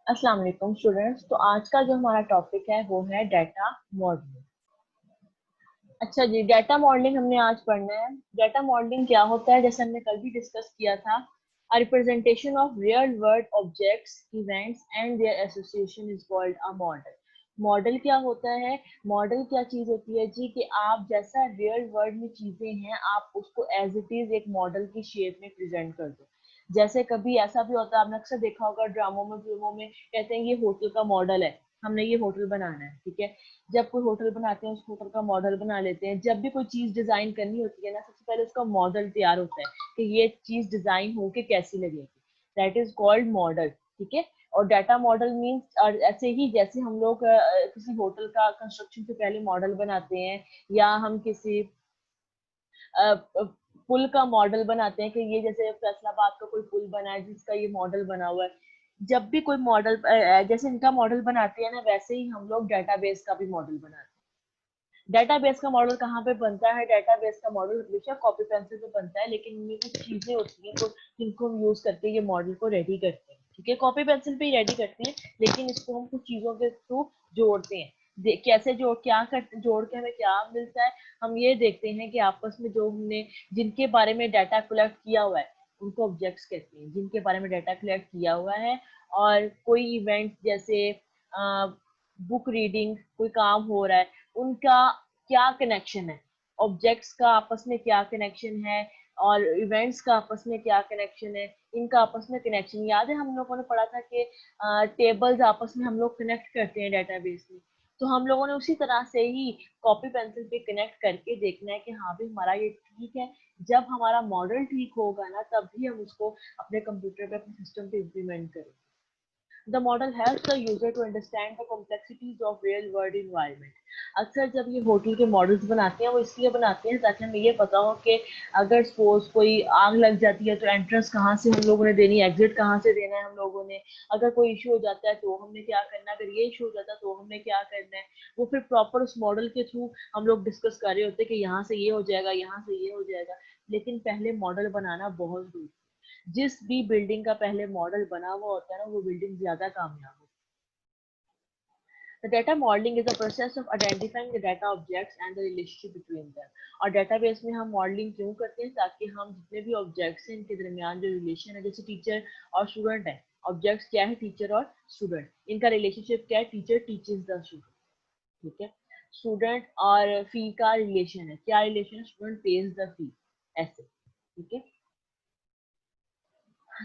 अस्सलाम वालेकुम स्टूडेंट्स। तो आज का जो हमारा टॉपिक है वो है डाटा मॉडलिंग। अच्छा जी, डाटा मॉडलिंग हमने आज पढ़ना है। डाटा मॉडलिंग क्या होता है, जैसे हमने कल भी डिस्कस किया था। A representation of real world objects, events and their association is called a model. Model क्या होता है? मॉडल क्या चीज होती है जी, कि आप जैसा रियल वर्ल्ड में चीजें हैं आप उसको एज इट इज एक मॉडल की शेप में प्रेजेंट कर दो। जैसे कभी ऐसा भी होता है, आपने अक्सर देखा होगा ड्रामों में, फिल्मों में, कहते हैं ये होटल का मॉडल है, हमने ये होटल बनाना है, ठीक है। जब कोई होटल बनाते हैं उस होटल का मॉडल बना लेते हैं। जब भी कोई चीज डिजाइन करनी होती है ना, सबसे पहले उसका मॉडल तैयार होता है कि ये चीज डिजाइन होके कैसी लगेगी। दैट इज कॉल्ड मॉडल, ठीक है। और डाटा मॉडल मीन्स, और ऐसे ही जैसे हम लोग किसी होटल का कंस्ट्रक्शन से पहले मॉडल बनाते हैं, या हम किसी पुल का मॉडल बनाते हैं कि ये जैसे फैसलाबाद का कोई पुल बना है जिसका ये मॉडल बना हुआ है। जब भी कोई मॉडल जैसे इनका मॉडल बनाते हैं ना, वैसे ही हम लोग डाटाबेस का भी मॉडल बनाते हैं। डेटाबेस का मॉडल कहाँ पे बनता है? डेटाबेस का मॉडल हमेशा कॉपी पेंसिल पे बनता है, लेकिन इनमें कुछ चीजें होती हैं जिनको हम यूज करके ये मॉडल को रेडी करते हैं, ठीक है। कॉपी पेंसिल पे ही रेडी करते हैं, लेकिन इसको हम कुछ चीजों के थ्रू जोड़ते हैं। कैसे जोड़, क्या करते, जोड़ के हमें क्या मिलता है? हम ये देखते हैं कि आपस में जो हमने, जिनके बारे में डाटा कलेक्ट किया हुआ है उनको ऑब्जेक्ट्स कहते हैं, जिनके बारे में डाटा कलेक्ट किया हुआ है। और कोई इवेंट जैसे बुक रीडिंग, कोई काम हो रहा है, उनका क्या कनेक्शन है, ऑब्जेक्ट्स का आपस में क्या कनेक्शन है, और इवेंट्स का आपस में क्या कनेक्शन है, इनका आपस में कनेक्शन। याद है हम लोगों ने पढ़ा था कि टेबल्स आपस में हम लोग कनेक्ट करते हैं डेटाबेस में। तो हम लोगों ने उसी तरह से ही कॉपी पेंसिल पे कनेक्ट करके देखना है कि हाँ भी हमारा ये ठीक है। जब हमारा मॉडल ठीक होगा ना, तब भी हम उसको अपने कंप्यूटर पे, अपने सिस्टम पे इम्प्लीमेंट करें। The model helps the user to understand the complexities of real world environment. अक्सर जब ये होटल के मॉडल्स बनाते हैं वो इसलिए बनाते हैं ताकि हमें ये पता हो कि अगर सपोज कोई आग लग जाती है तो एंट्रेंस कहाँ से हम लोगों ने देनी है, एग्जिट कहाँ से देना है हम लोगों ने। अगर कोई इशू हो जाता है तो हमने क्या करना है, अगर ये इशू हो जाता है तो हमने क्या करना है। वो फिर प्रॉपर उस मॉडल के थ्रू हम लोग डिस्कस कर रहे होते हैं कि यहाँ से ये हो जाएगा, यहाँ से ये हो जाएगा। लेकिन पहले मॉडल बनाना बहुत जरूरी। जिस भी बिल्डिंग का पहले मॉडल बना हुआ होता है ना, वो बिल्डिंग ज्यादा कामयाब होती है। The data modeling is a process of identifying the data objects and the relationship between them. और डेटाबेस में हम मॉडलिंग क्यों करते हैं? ताकि हम जितने भी ऑब्जेक्ट्स हैं इनके दरमियान जो रिलेशन है, जैसे टीचर और स्टूडेंट है, ऑब्जेक्ट्स क्या है? टीचर और स्टूडेंट। इनका रिलेशनशिप क्या है? टीचर टीचेस द स्टूडेंट, ठीक है। स्टूडेंट और फी का रिलेशन है, क्या रिलेशन है? स्टूडेंट पेज द फी, ऐसे, ठीक है।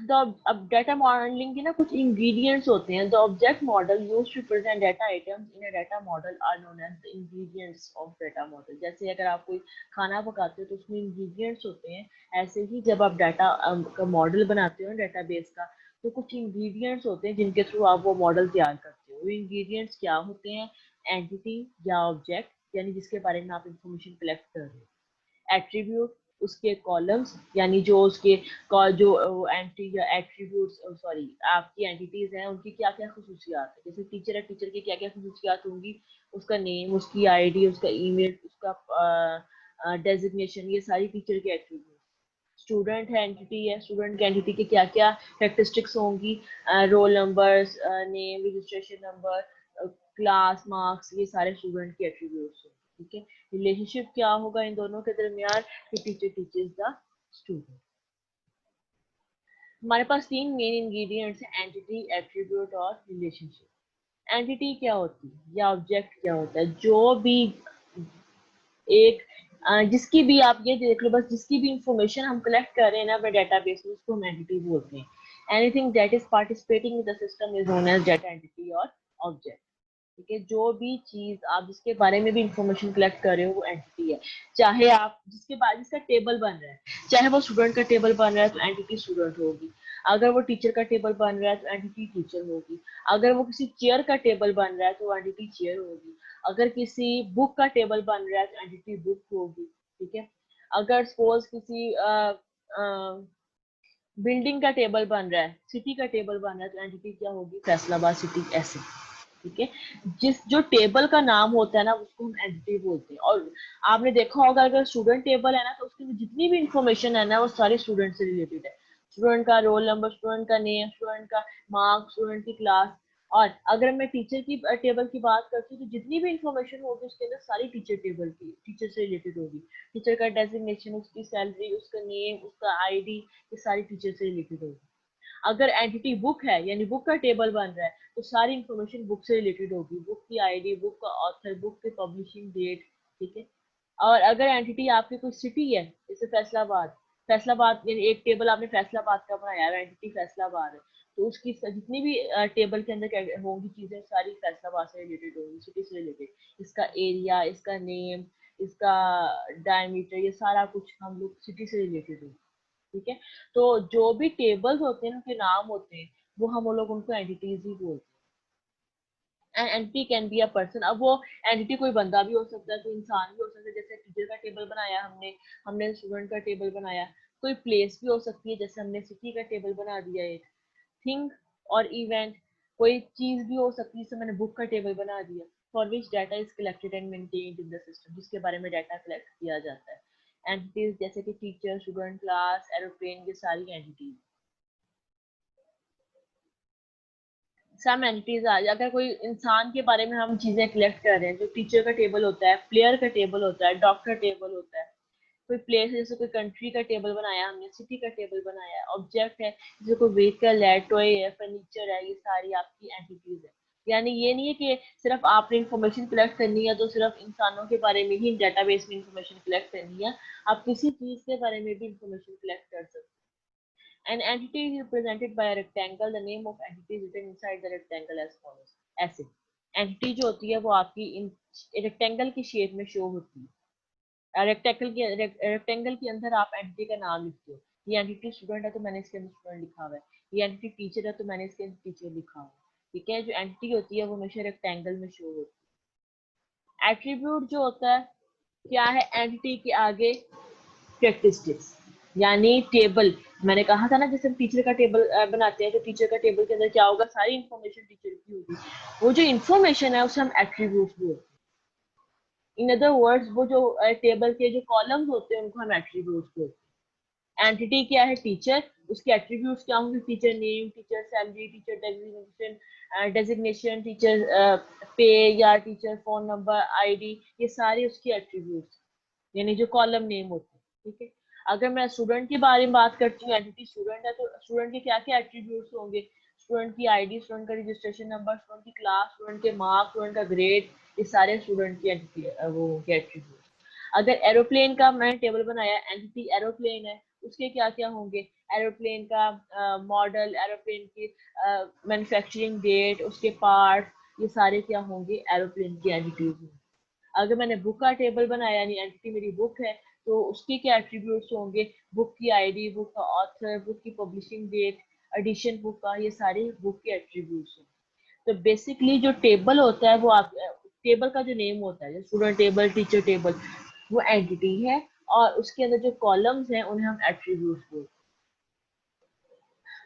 तो अब डाटा मॉडलिंग के ना कुछ इंग्रेडिएंट्स होते हैं। The object model used to present data items in a data model are known as the ingredients of data model. जैसे अगर आप कोई खाना पकाते हो तो उसमें इंग्रेडिएंट्स होते हैं, ऐसे ही जब आप डाटा का मॉडल बनाते हो डेटाबेस का, तो कुछ इंग्रेडिएंट्स होते हैं जिनके थ्रू आप वो मॉडल तैयार करते हो। वो इंग्रेडिएंट्स क्या होते हैं? एंटिटी या ऑब्जेक्ट, यानी जिसके बारे में आप इंफॉर्मेशन कलेक्ट कर रहे हो। एट्रीब्यूट, उसके कॉलम्स, यानी जो उसके जो एंटी या एट्रीब्यूट्स, सॉरी, आपकी एंटिटीज हैं उनकी क्या क्या खसूसियात है। जैसे टीचर है, टीचर की क्या क्या खसूसियात होंगी? उसका नेम, उसकी आईडी, उसका ईमेल, उसका डेजिग्नेशन, ये सारी टीचर के एट्रीब्यूट। स्टूडेंट है, एंटिटी है, स्टूडेंट की एंटिटी के क्या क्या कैरेक्टरिस्टिक्स होंगी? Roll number, name, registration number, class, marks, ये सारे स्टूडेंट के एट्रीब्यूट्स होंगे, ठीक है। रिलेशनशिप क्या होगा इन दोनों के दरमियान? कि टीचर टीचर्स द स्टूडेंट। हमारे पास तीन मेन इंग्रेडिएंट्स हैं: एंटिटी, एट्रीब्यूट और रिलेशनशिप। एंटिटी क्या होती है या ऑब्जेक्ट क्या होता है? जो भी एक जिसकी भी, आप ये देख लो बस, जिसकी भी इंफॉर्मेशन हम कलेक्ट कर रहे हैं ना अपने डेटाबेस में, उसको हम एंटिटी बोलते हैं। Anything that is participating in the system is known as data entity और ऑब्जेक्ट, ठीक है। जो भी चीज आप जिसके बारे में भी इंफॉर्मेशन कलेक्ट कर रहे हो वो एंटिटी है। चाहे आप जिसके बाद जिसका टेबल बन रहा है, चाहे वो स्टूडेंट का टेबल बन रहा है तो एंटिटी स्टूडेंट होगी। अगर वो टीचर का टेबल बन रहा है तो एंटिटी टीचर होगी। अगर वो किसी चेयर का टेबल बन रहा है तो एंटिटी चेयर होगी। अगर किसी बुक का टेबल बन रहा है तो एंटिटी बुक होगी, ठीक है। अगर सपोज किसी बिल्डिंग का टेबल बन रहा है, सिटी का टेबल बन रहा है, तो एंटिटी क्या होगी? फैसलाबाद सिटी, ऐसे, ठीक है। जिस जो टेबल का नाम होता है ना उसको हम एंटिटी बोलते हैं। और आपने देखा होगा अगर स्टूडेंट टेबल है ना, तो उसके जितनी भी इंफॉर्मेशन है ना वो सारे स्टूडेंट से रिलेटेड है। स्टूडेंट का रोल नंबर, स्टूडेंट का नेम, स्टूडेंट का मार्क्स, स्टूडेंट की क्लास, और अगर मैं टीचर की टेबल की बात करती हूँ तो जितनी भी इंफॉर्मेशन होगी उसके अंदर सारी टीचर टेबल की टीचर से रिलेटेड होगी। टीचर का डेजिग्नेशन, उसकी सैलरी, उसका नेम, उसका आईडी, ये सारी टीचर से रिलेटेड होगी। अगर एंटिटी बुक है यानी बुक का टेबल बन रहा है तो सारी इंफॉर्मेशन बुक से रिलेटेड होगी, बुक की आईडी, बुक का ऑथर, बुक की पब्लिशिंग डेट। ठीक है। और अगर एंटिटी आपकी कोई सिटी है जैसे फैसलाबाद, फैसलाबाद यानी एक टेबल आपने फैसलाबाद का बनाया है, एंटिटी फैसलाबाद है, तो उसकी जितनी भी टेबल के अंदर होंगी चीजें सारी फैसलाबाद से रिलेटेड होंगी, सिटी से रिलेटेड। इसका एरिया, इसका नेम, इसका डायमीटर, ये सारा कुछ हम लोग सिटी से रिलेटेड होंगे। ठीक है। तो जो भी टेबल्स होते हैं उनके नाम होते हैं, वो हम लोग उनको एंटिटीज ही बोलते हैं। And entity can be a person. अब वो एंटिटी कोई बंदा भी हो सकता है, कोई इंसान भी हो सकता है, जैसे टीचर का टेबल बनाया हमने, हमने स्टूडेंट का टेबल बनाया। कोई प्लेस भी हो सकती है, जैसे हमने सिटी का टेबल बना दिया। एक थिंग और इवेंट, कोई चीज भी हो सकती है, जैसे मैंने बुक का टेबल बना दिया। For which data is collected and maintained in the system, जिसके बारे में डाटा कलेक्ट किया जाता है। एंटिटीज जैसे कि टीचर, स्टूडेंट, क्लास, एरोप्लेन, ये सारी एंटिटीज। सम एंटिटीज आ, अगर कोई इंसान के बारे में हम चीजें कलेक्ट कर रहे हैं, जो टीचर का टेबल होता है, प्लेयर का टेबल होता है, डॉक्टर टेबल होता है। कोई प्लेस है जैसे कोई कंट्री का टेबल बनाया हमने, सिटी का टेबल बनाया है। ऑब्जेक्ट है जैसे कोई व्हीकल है, टॉय है, फर्नीचर है, ये सारी आपकी एंटिटीज है। यानी ये नहीं है कि सिर्फ आपने इंफॉर्मेशन कलेक्ट करनी है तो सिर्फ इंसानों के बारे में ही डेटाबेस में इंफॉर्मेशन कलेक्ट करनी है, आप किसी चीज के बारे में भी इंफॉर्मेशन कलेक्ट कर सकते हैं। An entity is represented by a rectangle. The name of entity is written inside the rectangle as follows. ऐसे entity जो होती है वो आपकी इन रेक्टेंगल की शेप में शो होती है। रेक्टेंगल के अंदर आप एंटिटी का नाम लिखते हो। ये एंटिटी स्टूडेंट है तो मैंने इसके अंदर स्टूडेंट लिखा हुआ है। ये एंटिटी टीचर है तो मैंने इसके अंदर टीचर लिखा हुआ है। ठीक है। जो एंटिटी होती है वो हमेशा रेक्टेंगल में शो होती है। एट्रीब्यूट जो होता है क्या है एंटिटी के आगे? कैरेक्टरिस्टिक्स यानी टेबल। मैंने कहा था ना जैसे हम टीचर का टेबल बनाते हैं तो टीचर का टेबल के अंदर क्या होगा, सारी इंफॉर्मेशन टीचर की होगी। वो जो इंफॉर्मेशन है उसे हम एट्रीब्यूट्स बोलते हैं। इन अदर वर्ड्स वो जो टेबल के जो कॉलम्स होते हैं उनको हम एट्रीब्यूट्स बोलते हैं। एंटिटी क्या है? टीचर। उसके एट्रीब्यूट्स क्या होंगे? Teacher name, teacher salary, teacher designation, teacher पे या टीचर फोन नंबर, आईडी, ये सारे उसके एट्रीब्यूट्स यानी जो कॉलम नेम होते हैं। ठीक है। अगर मैं स्टूडेंट के बारे में बात करती हूँ, एंटिटी स्टूडेंट है तो स्टूडेंट के क्या क्या एट्रीब्यूट्स होंगे? स्टूडेंट की आईडी, स्टूडेंट का रजिस्ट्रेशन नंबर, स्टूडेंट की क्लास, स्टूडेंट के मार्क्स, स्टूडेंट का ग्रेड, ये सारे स्टूडेंट की एंटिटी वो के एट्रीब्यूट। अगर एरोप्लेन का मैंने टेबल बनाया, एंटिटी एरोप्लेन है, उसके क्या क्या होंगे? एरोप्लेन का मॉडल, एरोप्लेन की मैन्युफैक्चरिंग डेट, उसके पार्ट, ये सारे क्या होंगे? एरोप्लेन की एंटिटीज होंगे। अगर मैंने बुक का टेबल बनाया यानी एंटिटी मेरी बुक है तो उसके क्या एट्रीब्यूट्स होंगे? बुक की आईडी, बुक का ऑथर, बुक की पब्लिशिंग डेट, एडिशन बुक का, ये सारे बुक के एट्रीब्यूट्स हैं। तो बेसिकली जो टेबल होता है वो आप टेबल का जो नेम होता है, स्टूडेंट टेबल, टीचर टेबल, वो एंटिटी है और उसके अंदर जो कॉलम्स हैं उन्हें हम एट्रीब्यूट्स बोलते हैं।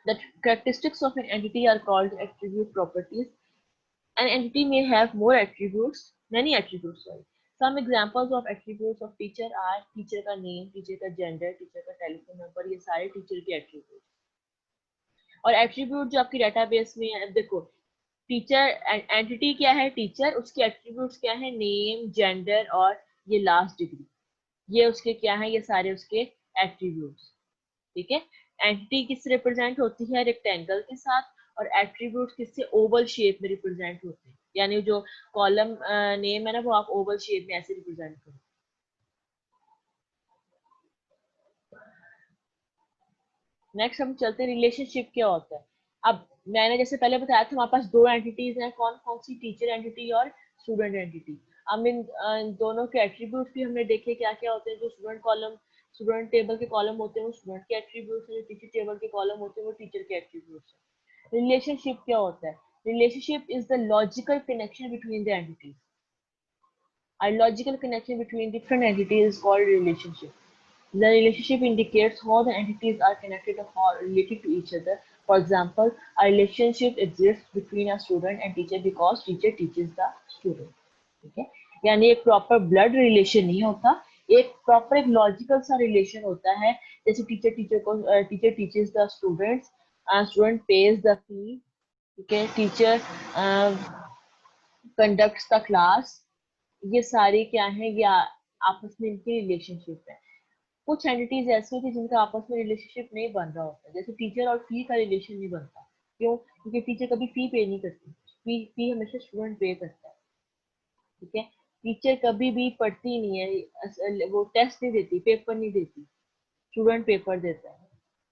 The characteristics of an entity are called attribute properties. An entity may have more attributes, many attributes, sorry. Some examples of attributes of teacher are teacher का name, teacher का gender, teacher का telephone number, ये सारे teacher के attributes। और attribute जो आपकी database में है, देखो टीचर एंटिटी क्या है? टीचर। उसके एट्रीब्यूट्स क्या है? नेम, जेंडर और ये लास्ट डिग्री, ये उसके क्या है? ये सारे उसके एट्रीब्यूट्स। ठीक है। एंटिटी किससे रिप्रेजेंट होती है? रेक्टेंगल के साथ। और एट्रीब्यूट किससे? ओवल शेप में रिप्रेजेंट होते हैं, यानी जो कॉलम नेम है ना वो आप ओवल शेप में ऐसे रिप्रेजेंट करो। नेक्स्ट हम चलते हैं रिलेशनशिप क्या होता है। अब मैंने जैसे पहले बताया था हमारे पास दो एंटिटीज हैं, कौन कौन सी? टीचर एंटिटी और स्टूडेंट एंटिटी। अब इन दोनों के एट्रीब्यूट भी हमने देखे क्या क्या होते हैं। जो स्टूडेंट कॉलम, स्टूडेंट टेबल के कॉलम होते हैं वो स्टूडेंट के एट्रीब्यूट्स हैं, जो टीचर टेबल के कॉलम होते हैं वो टीचर के एट्रीब्यूट्स हैं। रिलेशनशिप क्या होता है? Relationship is the logical connection between the entities. A logical connection between different entities is called relationship. The relationship indicates how the entities are connected or how related to each other. For example, a relationship exists between a student and teacher because teacher teaches the student. ठीक है। यानी एक proper blood relation नहीं होता, एक proper एक logical सा relation होता है। जैसे टीचर टीचर को teacher teaches the students, student page the fee, ठीक है, टीचर कंडक्ट्स द क्लास, ये सारी क्या है, ये आपस में इनकी रिलेशनशिप है। कुछ एंटिटीज ऐसी होती है जिनका आपस में रिलेशनशिप नहीं बन रहा होता, जैसे टीचर और फी का रिलेशन नहीं बनता। क्यों? क्योंकि टीचर कभी फी पे नहीं करती, फी हमेशा स्टूडेंट पे करता है। ठीक है, टीचर कभी भी पढ़ती नहीं है, वो टेस्ट नहीं देती, पेपर नहीं देती, स्टूडेंट पेपर देता है।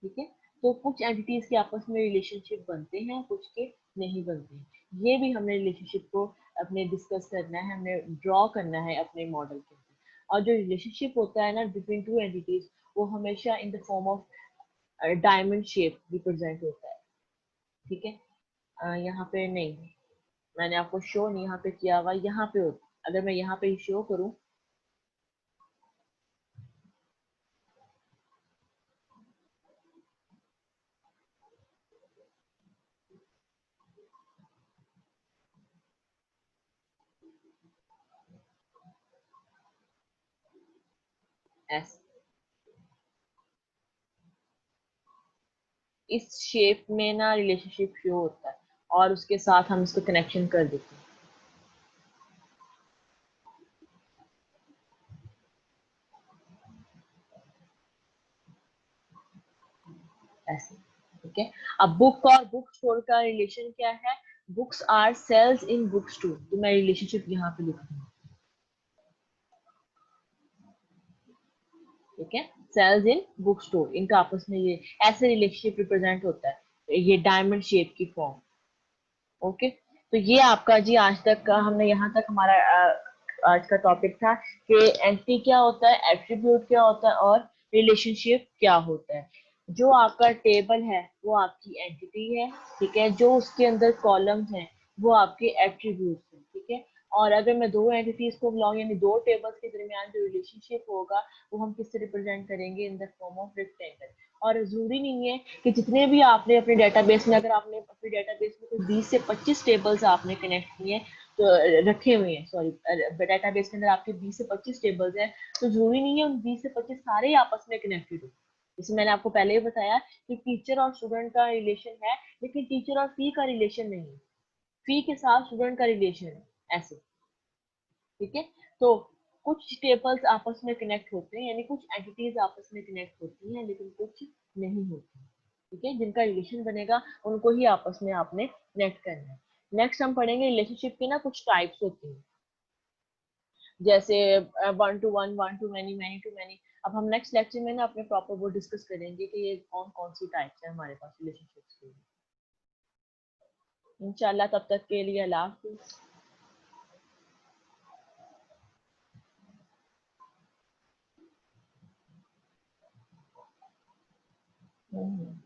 ठीक है, तो कुछ एंटिटीज के आपस में रिलेशनशिप बनते हैं, कुछ के नहीं बनते हैं। ये भी हमने रिलेशनशिप को अपने डिस्कस करना है, हमने ड्रॉ करना है अपने मॉडल के अंदर। और जो रिलेशनशिप होता है ना बिटवीन टू एंटिटीज, वो हमेशा in the form of diamond shape represent होता है। ठीक है, यहाँ पे नहीं, मैंने आपको शो नहीं यहाँ पे किया हुआ, यहाँ पे होता। अगर मैं यहाँ पे शो करूँ, ऐसे इस शेप में ना रिलेशनशिप शो होता है, और उसके साथ हम इसको कनेक्शन कर देते हैं ऐसे। ठीक है, अब बुक और बुक स्टोर का रिलेशन क्या है? Books are sells in book store, तो मैं रिलेशनशिप यहाँ पे लिख दूँ। ठीक है, सेल्स इन बुक स्टोर, इनका आपस में ये ऐसे रिलेशनशिप रिप्रेजेंट होता है, ये डायमंड शेप की फॉर्म। ओके, तो ये आपका जी आज तक का हमने यहाँ तक हमारा आज का टॉपिक था कि एंटिटी क्या होता है, एट्रीब्यूट क्या होता है, और रिलेशनशिप क्या होता है। जो आपका टेबल है वो आपकी एंटिटी है। ठीक है, जो उसके अंदर कॉलम्स हैं वो आपके एट्रीब्यूट्स हैं। ठीक है, और अगर मैं दो एंटिटीज को मिलाऊं, यानी दो टेबल्स के दरमियान जो रिलेशनशिप होगा वो हम किससे रिप्रेजेंट करेंगे? In the form of rectangle. और जरूरी नहीं है कि जितने भी आपने अपने डेटाबेस में, अगर आपने अपने डेटाबेस में कोई 20 से 25 टेबल्स आपने कनेक्ट किए हैं, तो रखे हुए हैं, सॉरी, डेटाबेस के अंदर आपके 20 से 25 टेबल्स हैं, तो जरूरी नहीं है उन 20 से 25 सारे ही आपस में कनेक्टेड हो। जैसे मैंने आपको पहले ही बताया कि टीचर और स्टूडेंट का रिलेशन है, लेकिन टीचर और फी का रिलेशन नहीं है, फी के साथ स्टूडेंट का रिलेशन है, ऐसे। ठीक है, तो कुछ टेबल्स आपस में कनेक्ट होते हैं, यानी कुछ एंटिटीज आपस में कनेक्ट होती हैं, लेकिन कुछ नहीं होती। ठीक है, जिनका रिलेशन बनेगा उनको ही आपस में आपने कनेक्ट करना है। नेक्स्ट हम पढ़ेंगे रिलेशनशिप की ना कुछ टाइप्स होती हैं, जैसे one to one, one to many, many to many. अब हम नेक्स्ट लेक्चर में ना अपने प्रॉपर वो डिस्कस करेंगे कि ये कौन कौन सी टाइप्स है हमारे पास रिलेशनशिप्स की। इंशाल्लाह, तब तक के लिए अल्लाह हाफिज। हम्म।